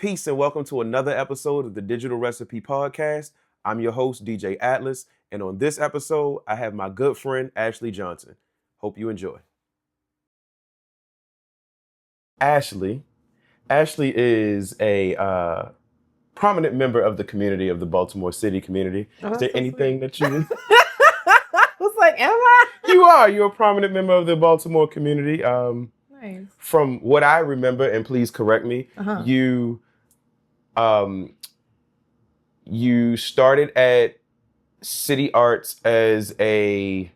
Peace and welcome to another episode of the Digital Recipe Podcast. I'm your host, DJ Atlas, and on this episode, I have my good friend, Ashlea Johnson. Hope you enjoy. Ashlea is a prominent member of the community of the Baltimore City community. Oh, Is there so anything sweet. that you... I was like, am I? You are. You're a prominent member of the Baltimore community. Nice. From what I remember, and please correct me, um, you started at City Arts as a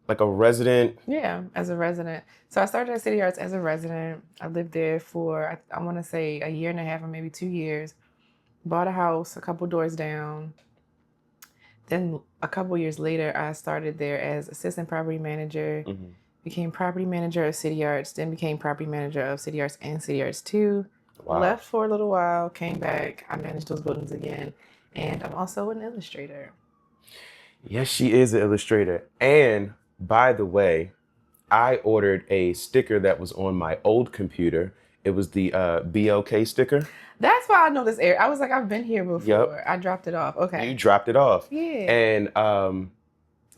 resident. Yeah, as a resident. So I started at City Arts as a resident. I lived there for, I want to say, a year and a half or maybe 2 years. Bought a house a couple doors down. Then a couple years later, I started there as assistant property manager. Became property manager of City Arts, then became property manager of City Arts and City Arts 2. Wow. Left for a little while, came back. I managed those buildings again. And I'm also an illustrator. Yes, she is an illustrator. And by the way, I ordered a sticker that was on my old computer. It was the BLK sticker. That's why I know this area. I was like, I've been here before. Yep. I dropped it off. Okay. You dropped it off. Yeah. And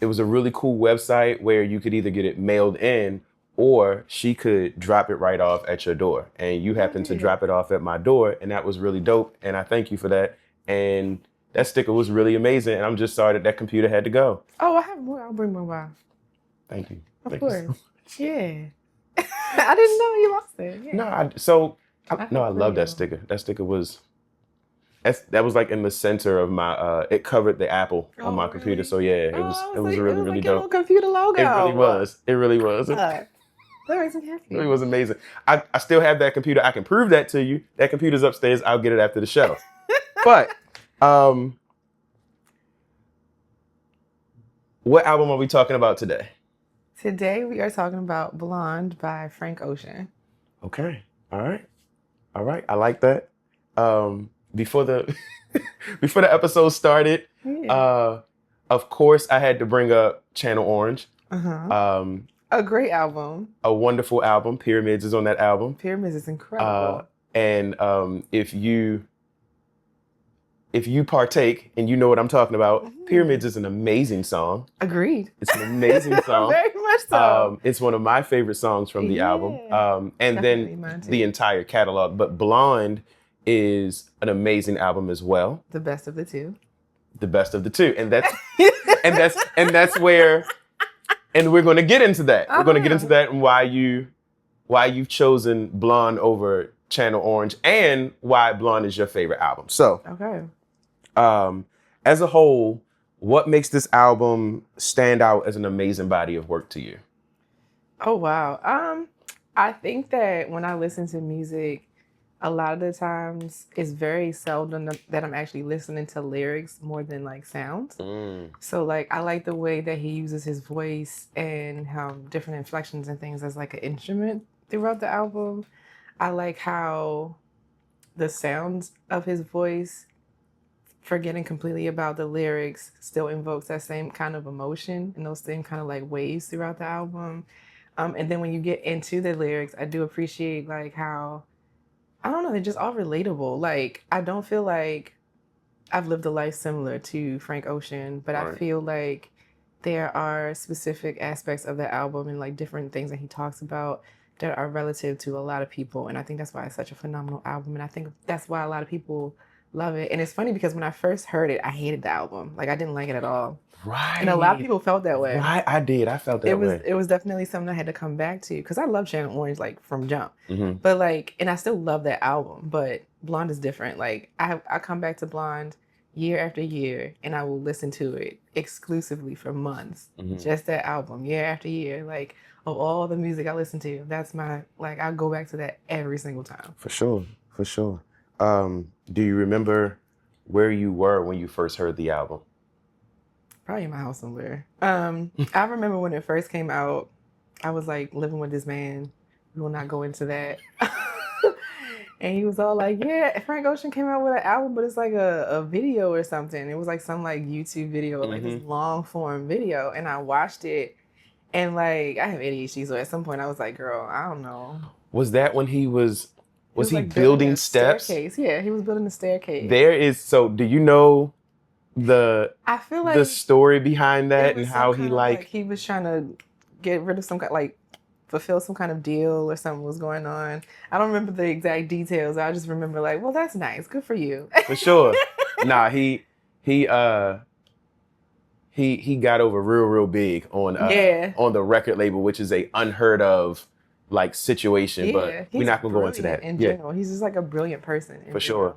it was a really cool website where you could either get it mailed in or she could drop it right off at your door. And you happened to drop it off at my door, and that was really dope. And I thank you for that. And that sticker was really amazing. And I'm just sorry that computer had to go. Oh, I have more. I'll bring more by. Thank you. Of course. Yeah. I didn't know you lost it. Yeah. I love that sticker. That sticker was... That was like in the center of my, it covered the apple on my computer. So yeah, it was really, really dope. Your computer logo. It really was. That makes me happy. It was amazing. I still have that computer. I can prove that to you. That computer's upstairs. I'll get it after the show. But, what album are we talking about today? Today we are talking about Blonde by Frank Ocean. Okay. All right. I like that. Before the episode started, of course, I had to bring up Channel Orange. A great album. A wonderful album. Pyramids is on that album. Pyramids is incredible. And if you partake and you know what I'm talking about, Pyramids is an amazing song. Agreed. It's an amazing song. Very much so. It's one of my favorite songs from the album. And definitely then the entire catalog. But Blonde is an amazing album as well. The best of the two. The best of the two. And that's where, and we're going to get into that. We're going to get into that and why you've chosen Blonde over Channel Orange and why Blonde is your favorite album. So, as a whole, what makes this album stand out as an amazing body of work to you? Oh, wow. I think that when I listen to music, a lot of the times it's very seldom that I'm actually listening to lyrics more than like sounds. So like I like the way that he uses his voice and how different inflections and things as like an instrument throughout the album. I like how the sounds of his voice, forgetting completely about the lyrics, still invokes that same kind of emotion and those same kind of like waves throughout the album. And then when you get into the lyrics, I do appreciate like how, I don't know, they're just all relatable. Like, I don't feel like I've lived a life similar to Frank Ocean, but I feel like there are specific aspects of the album and like different things that he talks about that are relative to a lot of people. And I think that's why it's such a phenomenal album. And I think that's why a lot of people love it. And it's funny because when I first heard it, I hated the album. Like, I didn't like it at all. Right. And a lot of people felt that way. Right, I did. I felt that way. It was definitely something I had to come back to because I love Channel Orange like from jump. But like, and I still love that album, but Blonde is different. Like I come back to Blonde year after year and I will listen to it exclusively for months. Just that album year after year. Like of all the music I listen to, that's my, like I go back to that every single time. For sure. Do you remember where you were when you first heard the album? Probably in my house somewhere. I remember when it first came out, I was like living with this man. We will not go into that. And he was all like, yeah, Frank Ocean came out with an album, but it's like a video or something. It was like some like YouTube video, like this long form video. And I watched it and like, I have ADHD. So at some point I was like, girl, I don't know. Was that when he was Was he like building building a steps? staircase. Yeah, he was building a staircase. Do you know I feel the like story behind it that and was some how he kind of like like he was trying to get rid of some kind, like fulfill some kind of deal or something was going on. I don't remember the exact details. I just remember like, well, that's nice. Good for you. for sure. Nah, he he got over real big Yeah. on the record label, which is a unheard of like situation. But Yeah, we're he's not gonna go into brilliant that. in Yeah, general. He's just like a brilliant person in for sure.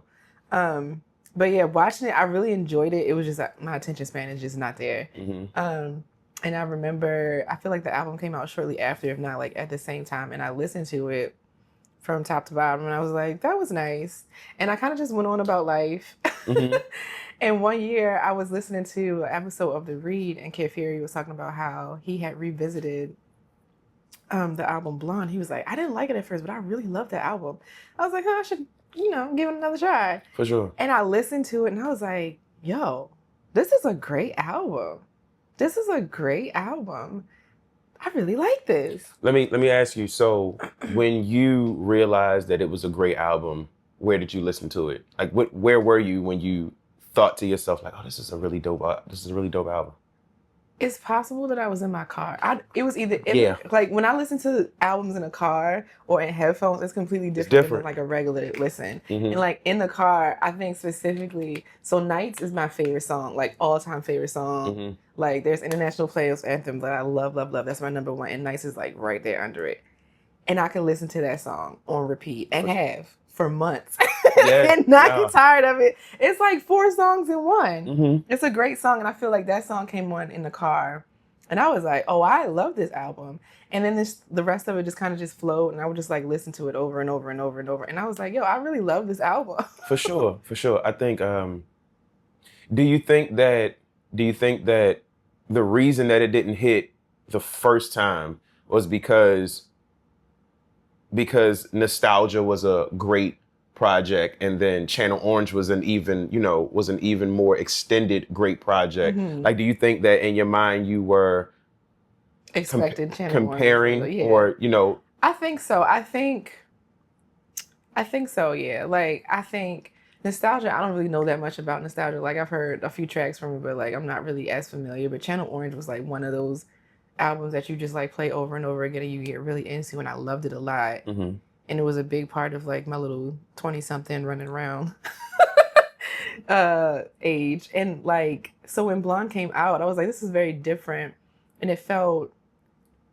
general. But yeah, watching it, I really enjoyed it. It was just my attention span is just not there. Hmm. And I remember, I feel like the album came out shortly after, if not like at the same time. And I listened to it from top to bottom, and I was like, that was nice. And I kind of just went on about life. Hmm. And one year, I was listening to an episode of The Read, and Kid Fury was talking about how he had revisited the album Blonde. He was like, I didn't like it at first, but I really loved that album. I was like, I should, give it another try. For sure. And I listened to it and I was like, yo, this is a great album. This is a great album. I really like this. Let me ask you. So, when you realized that it was a great album, where did you listen to it? Like, where were you when you thought to yourself, like, "Oh, this is a really dope album." It's possible that I was in my car. It was either Yeah. like when I listen to albums in a car or in headphones, it's completely different, different. than like a regular listen. Mhm. And like in the car, I think specifically, so Nights is my favorite song, like all time favorite song. Mhm. Like there's International Players Anthem that I love, love, love. That's my number one, and Nights is like right there under it. And I can listen to that song on repeat and have for months Yeah, and not yeah. get tired of it. It's like 4 songs in one. Mhm. It's a great song, and I feel like that song came on in the car, and I was like, "Oh, I love this album." And then the rest of it just kind of just flowed, and I would just like listen to it over and over and over and over, and I was like, "Yo, I really love this album." For sure, for sure. I think. Do you think that the reason that it didn't hit the first time was because Nostalgia was a great project, and then Channel Orange was an even more extended great project? Mhm. Like, do you think that in your mind you were Expected Channel comparing, Orange, yeah. or I think so. I think so. Yeah. Like I think Nostalgia. I don't really know that much about Nostalgia. Like I've heard a few tracks from it, but like I'm not really as familiar. But Channel Orange was like one of those albums that you just like play over and over again and you get really into, and I loved it a lot. Mhm. And it was a big part of like my little 20-something running around age. And like so when Blonde came out, I was like, this is very different, and it felt,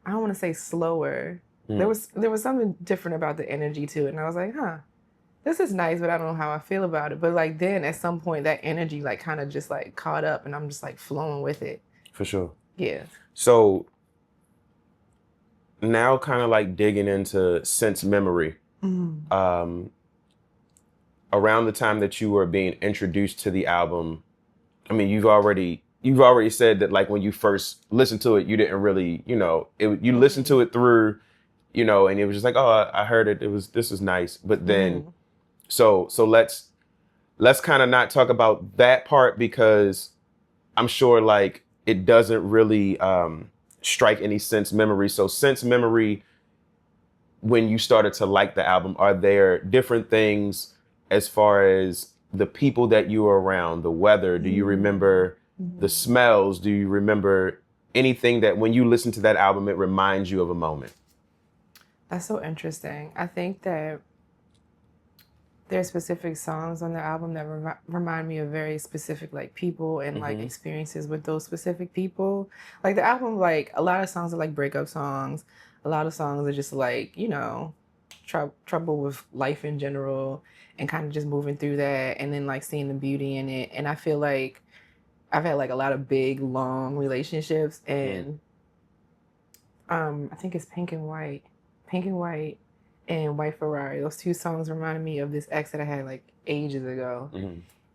I don't want to say slower. There was something different about the energy to it, and I was like, huh, this is nice, but I don't know how I feel about it. But like then at some point that energy like kind of just like caught up, and I'm just like flowing with it. For sure. Yeah. So now, kind of like digging into Sense Memory, around the time that you were being introduced to the album, I mean, you've already said that like when you first listened to it, you didn't really, you listened to it through, and it was just like, oh, I heard it. This was nice. But then, so let's kind of not talk about that part, because I'm sure like it doesn't really strike any sense memory. So sense memory, when you started to like the album, are there different things as far as the people that you were around, the weather? Do you remember the smells? Do you remember anything that when you listen to that album, it reminds you of a moment? That's so interesting. I think that there are specific songs on the album that remind me of very specific like people and like experiences with those specific people. Like the album, like a lot of songs are like breakup songs. A lot of songs are just like, trouble with life in general and kind of just moving through that, and then like seeing the beauty in it. And I feel like I've had like a lot of big, long relationships, and I think it's Pink and White and White Ferrari. Those 2 songs reminded me of this ex that I had like ages ago.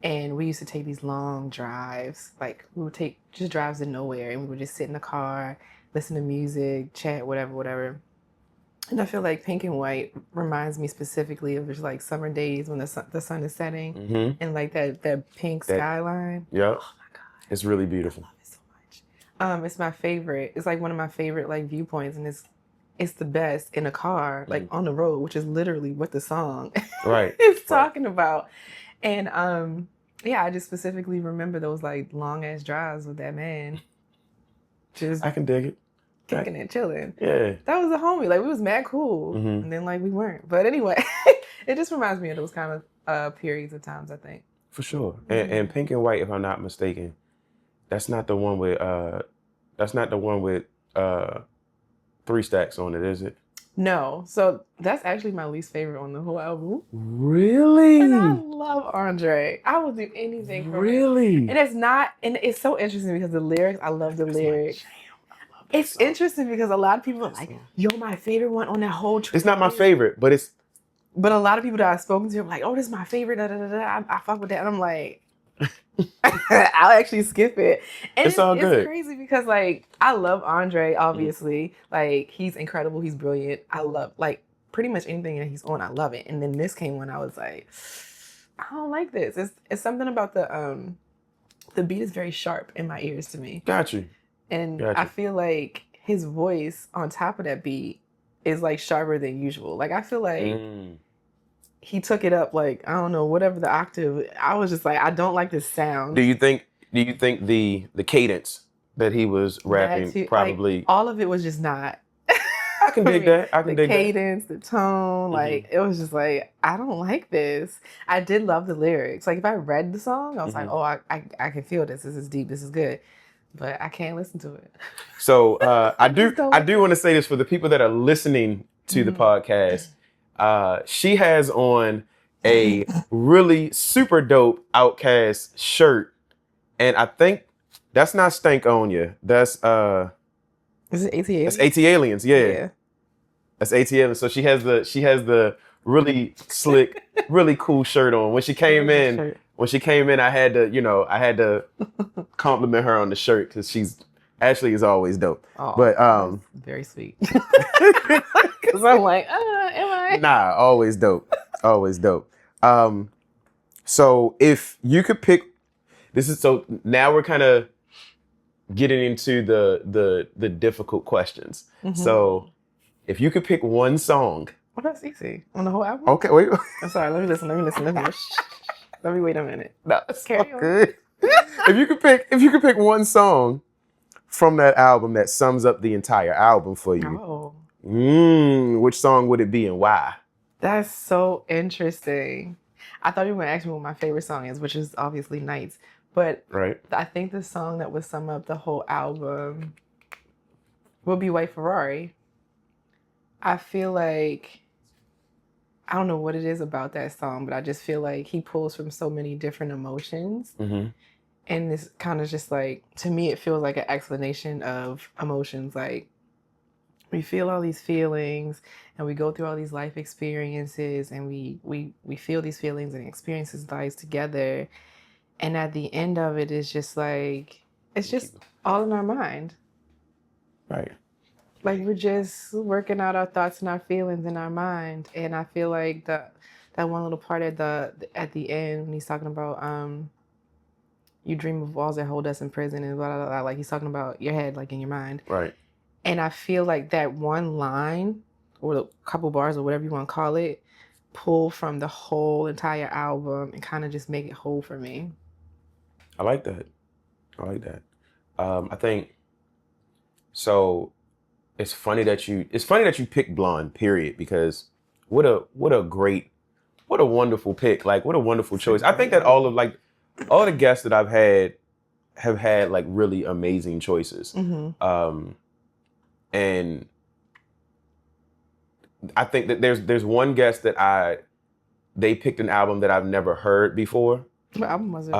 And we used to take these long drives. Like we would take just drives to nowhere, and we would just sit in the car, listen to music, chat, whatever. And I feel like Pink and White reminds me specifically of just like summer days when the sun is setting, and like that pink skyline. Yeah. Oh my God. It's really beautiful. I love it so much. It's my favorite. It's like one of my favorite like viewpoints, and it's the best in a car, like on the road, which is literally what the song Right. is talking about. And yeah, I just specifically remember those like long ass drives with that man, just I can dig it. kicking and chilling. Yeah. That was a homie. Like we was mad cool, Mhm. and then like we weren't. But anyway, it just reminds me of those kind of periods of times, I think. For sure. And Pink and White, if I'm not mistaken, that's not the one with Three Stacks on it, is it? No, so that's actually my least favorite on the whole album. Really? And I love Andre. I will do anything for him. Really? And it's so interesting because the lyrics, I love the lyrics. It's interesting because a lot of people are like, yo, my favorite one on that whole track. It's not my favorite, but it's... But a lot of people that I've spoken to are like, oh, this is my favorite. Da, da, da, da. I fuck with that. And I'm like, I'll actually skip it. And It's all good. It's crazy because like I love Andre, obviously. Like he's incredible, he's brilliant. I love like pretty much anything that he's on, I love it. And then this came when I was like, I don't like this. It's something about the beat is very sharp in my ears to me. Got you. And I feel like his voice on top of that beat is like sharper than usual. Like I feel like he took it up like, I don't know, whatever the octave. I was just like, I don't like this sound. Do you think the cadence that he was rapping probably like, all of it was just not I can dig that. I can dig the cadence, the tone, like it was just like, I don't like this. I did love the lyrics. Like if I read the song, I was like, oh, I can feel this. This is deep. This is good. But I can't listen to it. So I do want to say this for the people that are listening to the podcast. She has on a really super dope Outkast shirt, and I think that's not Stank on you. That's is it AT Aliens? That's AT Aliens, yeah. That's AT Aliens. So she has the really slick, really cool shirt on. When she came in, I had to compliment her on the shirt because Ashley is always dope. Oh, but very sweet. Because I'm like, am I? Nah, always dope. Always dope. So if you could pick, now we're kind of getting into the difficult questions. So if you could pick one song. Well, that's easy. On the whole album? Okay, wait. I'm sorry, let me listen. Let me wait a minute. No, it's good. If you could pick one song from that album that sums up the entire album for you. Which song would it be and why? That's so interesting. I thought you were going to ask me what my favorite song is, which is obviously Nights. But I think the song that would sum up the whole album would be White Ferrari. I feel like, I don't know what it is about that song, but I just feel like he pulls from so many different emotions. And it's kind of just like, to me, it feels like an explanation of emotions. Like, we feel all these feelings and we go through all these life experiences and we feel these feelings and experiences lives together. And at the end of it, it's just like, it's just all in our mind. Right. Like we're just working out our thoughts and our feelings in our mind. And I feel like that one little part at the end when he's talking about you dream of walls that hold us in prison and blah, blah, blah. Like he's talking about your head, like in your mind. Right. And I feel like that one line or a couple bars or whatever you want to call it, pull from the whole entire album and kind of just make it whole for me. I like that. I think so. It's funny that you picked Blonde, period, because what a wonderful pick. Like what a wonderful choice. I think that all the guests that I've had have had like really amazing choices. And I think that there's one guest that they picked an album that I've never heard before. What album was it?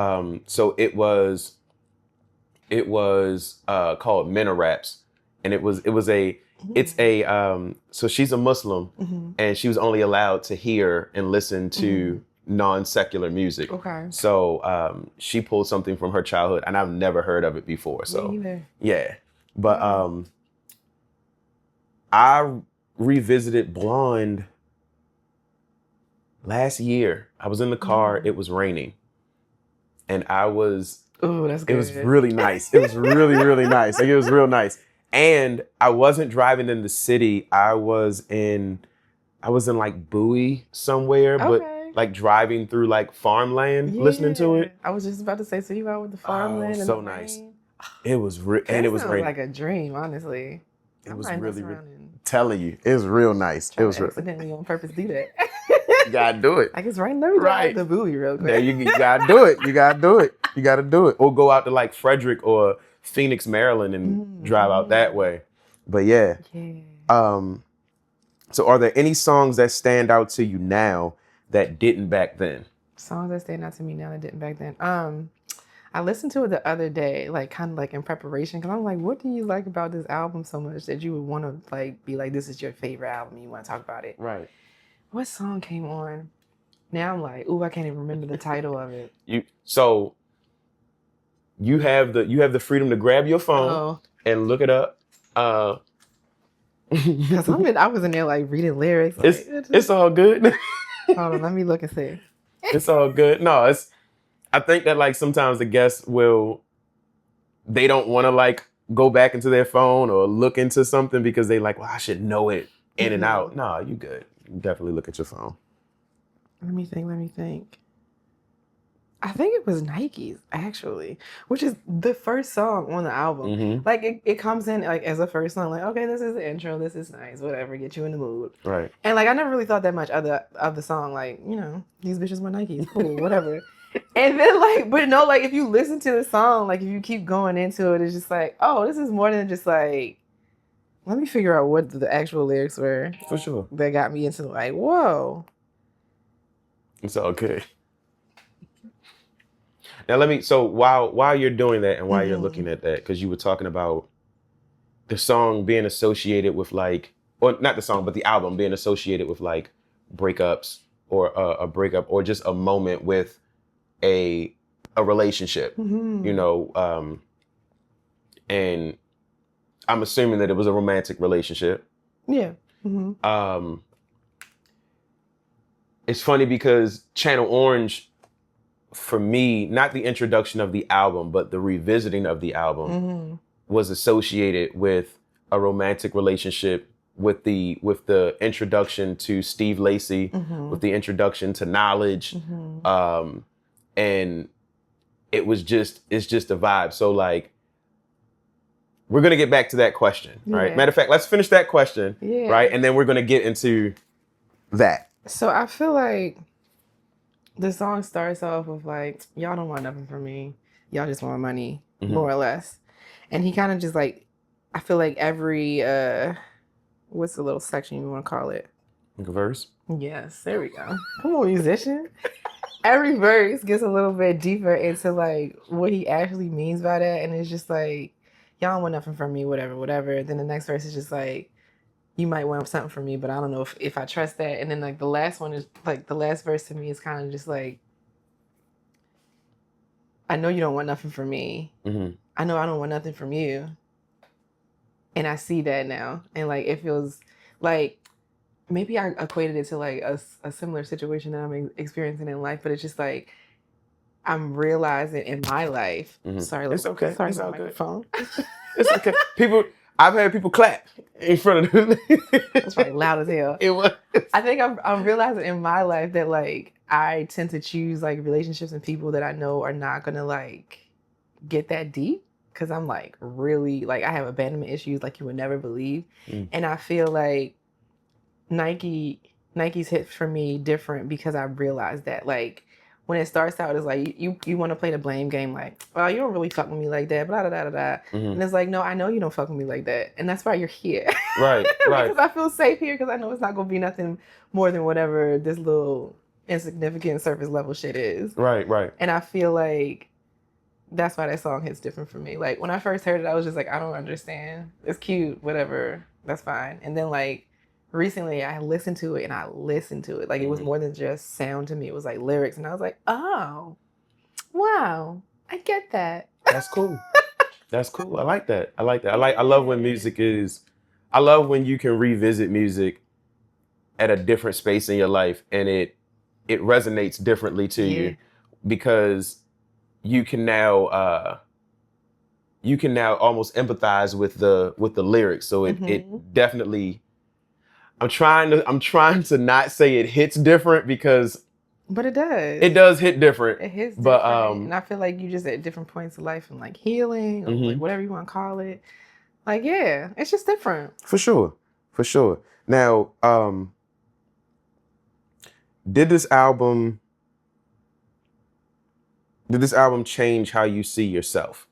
So it was called Men of Raps. And so she's a Muslim and she was only allowed to hear and listen to non-secular music. Okay. So she pulled something from her childhood and I've never heard of it before. So me either. Yeah. But I revisited Blonde last year. I was in the car, it was raining. And I was Ooh, that's good. It was really nice. It was really, really nice. Like it was real nice. And I wasn't driving in the city. I was in like Bowie somewhere, but Okay. like driving through like farmland, listening to Yeah. it. I was just about to say, so you out with the Oh, farmland and the so nice. rain? It was and it That was sounds raining. like a dream, honestly. I It was might mess really, really around and telling you. It was real nice. It try was to real. accidentally on purpose do that. You gotta do it. Like it's raining, let me drive Right. the buoy real There quick. you gotta do it. You gotta do it. You gotta do it. Or go out to like Frederick or Phoenix, Maryland and drive out that way. But yeah. Yeah. So are there any songs that stand out to you now that didn't back then? Songs that stand out to me now that didn't back then. I listened to it the other day, like kind of like in preparation, because I'm like, what do you like about this album so much that you would want to like be like, this is your favorite album, you want to talk about it? Right. What song came on? Now I'm like, ooh, I can't even remember the title of it. You have the freedom to grab your phone and look it up. Because I was in there like reading lyrics. Like, it's all good. hold on, let me look and see. It's all good. No, I think that like sometimes the guests they don't want to like go back into their phone or look into something because they like, well, I should know it in and out. No, you good. You definitely look at your phone. Let me think. I think it was Nike's actually, which is the first song on the album. Mm-hmm. Like it comes in like as a first song, like, okay, this is the intro, this is nice, whatever, get you in the mood. Right. And like I never really thought that much of the song, like, you know, these bitches wear Nikes, cool, whatever. And then like, but no, like if you listen to the song, like if you keep going into it, it's just like, oh, this is more than just like, let me figure out what the actual lyrics were. For sure. That got me into like, whoa. It's all good. Now so while you're doing that and while you're looking at that, because you were talking about the song being associated with like, or not the song, but the album being associated with like breakups or a breakup or just a moment with a relationship, you know, and I'm assuming that it was a romantic relationship. Yeah. It's funny because Channel Orange, for me, not the introduction of the album, but the revisiting of the album was associated with a romantic relationship, with the introduction to Steve Lacy, with the introduction to Knowledge, and it's just a vibe. So like, we're gonna get back to that question, right? Matter of fact, let's finish that question, right, and then we're gonna get into that. So I feel like the song starts off with like, y'all don't want nothing from me. Y'all just want money, more or less. And he kind of just like, I feel like every, what's the little section you want to call it? Like a verse? Yes, there we go. Come on, musician. Every verse gets a little bit deeper into like what he actually means by that. And it's just like, y'all don't want nothing from me, whatever. Then the next verse is just like, you might want something from me, but I don't know if I trust that. And then like the last one is like the last verse to me is kind of just like, I know you don't want nothing from me. I know I don't want nothing from you. And I see that now. And like, it feels like maybe I equated it to like a similar situation that I'm experiencing in life, but it's just like, I'm realizing in my life, sorry, it's okay. Sorry, it's all microphone. Good. It's okay. I've had people clap in front of them. It's probably loud as hell. It was. I think I'm realizing in my life that like I tend to choose like relationships and people that I know are not gonna like get that deep, because I'm like really like I have abandonment issues like you would never believe, and I feel like Nike's hit for me different because I realized that like when it starts out, it's like you want to play the blame game, like, well, you don't really fuck with me like that, blah, blah, blah, blah, blah. And it's like, no, I know you don't fuck with me like that. And that's why you're here. Right. Because I feel safe here because I know it's not going to be nothing more than whatever this little insignificant surface level shit is. Right. And I feel like that's why that song hits different for me. Like when I first heard it, I was just like, I don't understand. It's cute, whatever. That's fine. And then like, recently I listened to it like it was more than just sound to me. It was like lyrics, and I was like, oh wow, I get that. That's cool. I like that. I love when I love when you can revisit music at a different space in your life and it resonates differently to you, because you can now you can now almost empathize with the lyrics. So Mm-hmm. it definitely. I'm trying to not say it hits different because But it does. it does hit different. It hits But different, and I feel like you just at different points of life and like healing or like whatever you want to call it. Like, yeah, it's just different. For sure. Now, did this album change how you see yourself?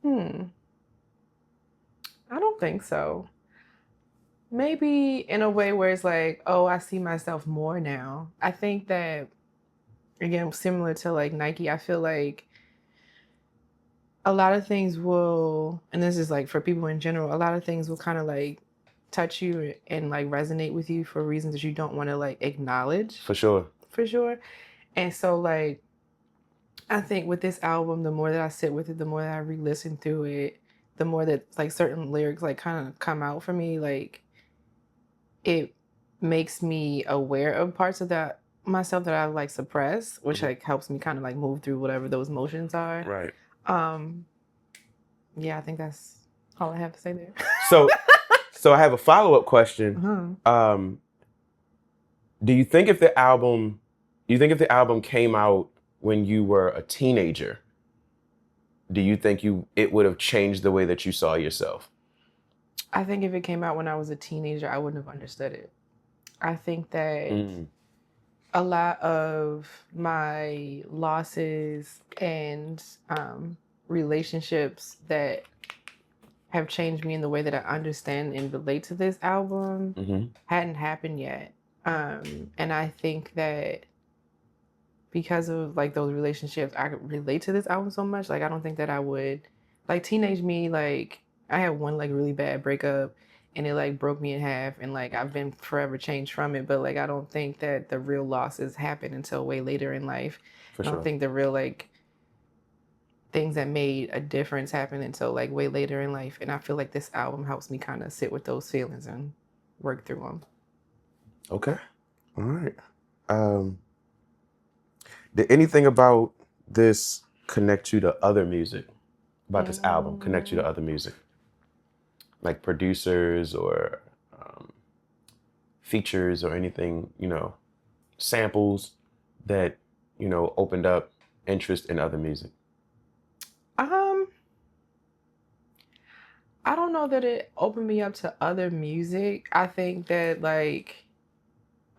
I don't think so. Maybe in a way where it's like, oh, I see myself more now. I think that, again, similar to like Nike, I feel like a lot of things will, and this is like for people in general, a lot of things will kind of like touch you and like resonate with you for reasons that you don't want to like acknowledge. For sure. And so like I think with this album, the more that I sit with it, the more that I re-listen through it, the more that like certain lyrics like kind of come out for me, like it makes me aware of parts of that myself that I like suppress, which like helps me kind of like move through whatever those emotions are. Right. Yeah, I think that's all I have to say there. So I have a follow-up question. Do you think if the album came out when you were a teenager, do you think it would have changed the way that you saw yourself? I think if it came out when I was a teenager, I wouldn't have understood it. I think that a lot of my losses and relationships that have changed me in the way that I understand and relate to this album hadn't happened yet. And I think that because of like those relationships, I could relate to this album so much. Like I don't think that I would, like teenage me, like I had one like really bad breakup and it like broke me in half and like I've been forever changed from it. But like I don't think that the real losses happen until way later in life. I don't think the real like things that made a difference happen until like way later in life. And I feel like this album helps me kind of sit with those feelings and work through them. Okay. All right. Did anything about this connect you to other music? About this album connect you to other music? Like producers or features or anything, samples that, opened up interest in other music? I don't know that it opened me up to other music. I think that like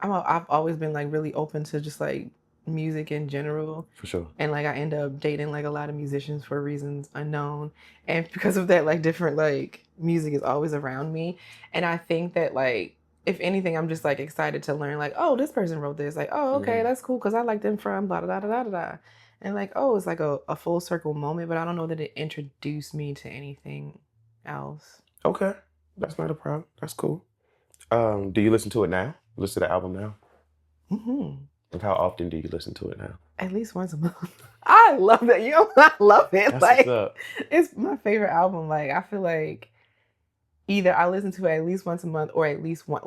I've always been like really open to just like music in general. For sure. And like I end up dating like a lot of musicians for reasons unknown. And because of that, like different like music is always around me. And I think that like if anything, I'm just like excited to learn like, oh, this person wrote this. Like, oh, okay, that's cool because I like them from blah, blah, blah, blah, blah. And like, oh, it's like a full circle moment, but I don't know that it introduced me to anything else. Okay. That's not a problem. That's cool. Do you listen to it now? Listen to the album now? Like how often do you listen to it now? At least once a month. I love that. I love it. That's like what's up. It's my favorite album. Like I feel like either I listen to it at least once a month or at least once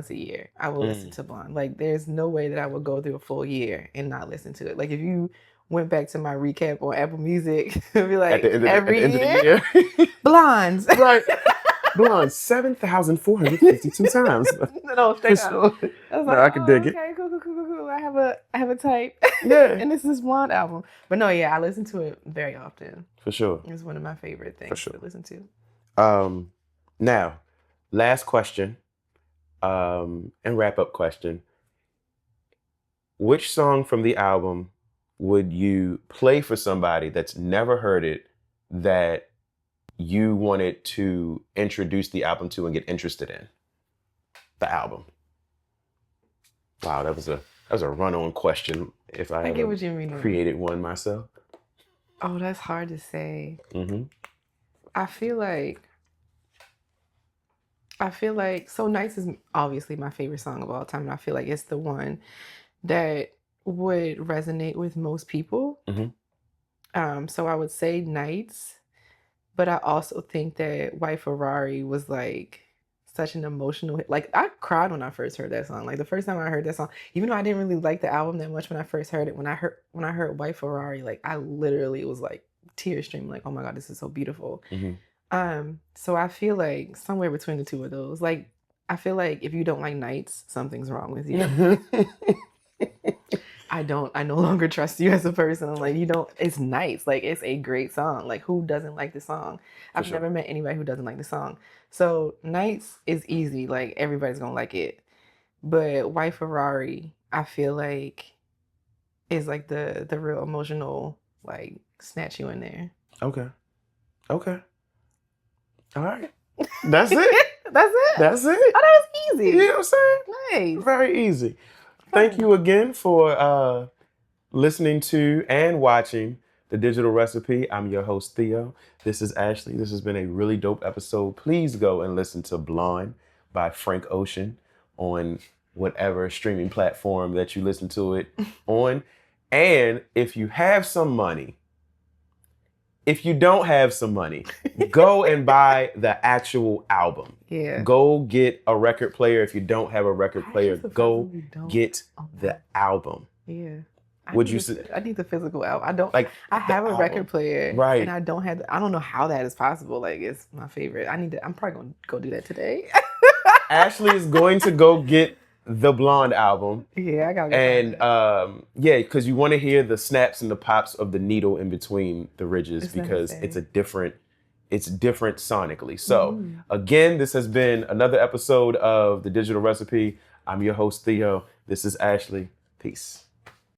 a year. I will listen to Blonde. Like there's no way that I would go through a full year and not listen to it. Like if you went back to my recap on Apple Music, it'd be like every year, Blondes. Right. Blonde 7,452 times. No, straight up. Sure. I was No, I can dig it. Okay, cool. I have a type. Yeah. And this is Blonde album. But no, yeah, I listen to it very often. For sure. It's one of my favorite things to listen to. Now, last question, and wrap-up question. Which song from the album would you play for somebody that's never heard it that you wanted to introduce the album to and get interested in the album? Wow, that was a run-on question. If I get what you mean. Created one myself. Oh, that's hard to say. I feel like So Nice is obviously my favorite song of all time, and I feel like it's the one that would resonate with most people. So I would say Nights. But I also think that White Ferrari was like such an emotional hit. Like I cried when I first heard that song. Like the first time I heard that song, even though I didn't really like the album that much when I first heard it, when I heard White Ferrari, like I literally was like tears stream, like, oh my God, this is so beautiful. Mm-hmm. So I feel like somewhere between the two of those, like, I feel like if you don't like Nights, something's wrong with you. I no longer trust you as a person. I'm like, it's nice. Like, it's a great song. Like, who doesn't like the song? I've never met anybody who doesn't like the song. So Nights is easy. Like, everybody's gonna like it. But White Ferrari, I feel like, is like the real emotional, like, snatch you in there. Okay. All right. That's it. That's it. Oh, that was easy. You know what I'm saying? Nice. Very easy. Thank you again for listening to and watching The Digital Recipe. I'm your host, Theo. This is Ashley. This has been a really dope episode. Please go and listen to Blonde by Frank Ocean on whatever streaming platform that you listen to it on. And if you have some money, if you don't have some money, go and buy the actual album. Yeah. Go get a record player. If you don't have a record player, go get the album. Yeah. Would you say? I need the physical album. I don't like. I have a record player, right? And I don't have. I don't know how that is possible. Like, it's my favorite. I'm probably gonna go do that today. Ashley is going to go get the Blonde album. Yeah, I gotta get and yeah, because you want to hear the snaps and the pops of the needle in between the ridges, because it's different sonically. So again, this has been another episode of The Digital Recipe. I'm your host, Theo. This is Ashley. Peace.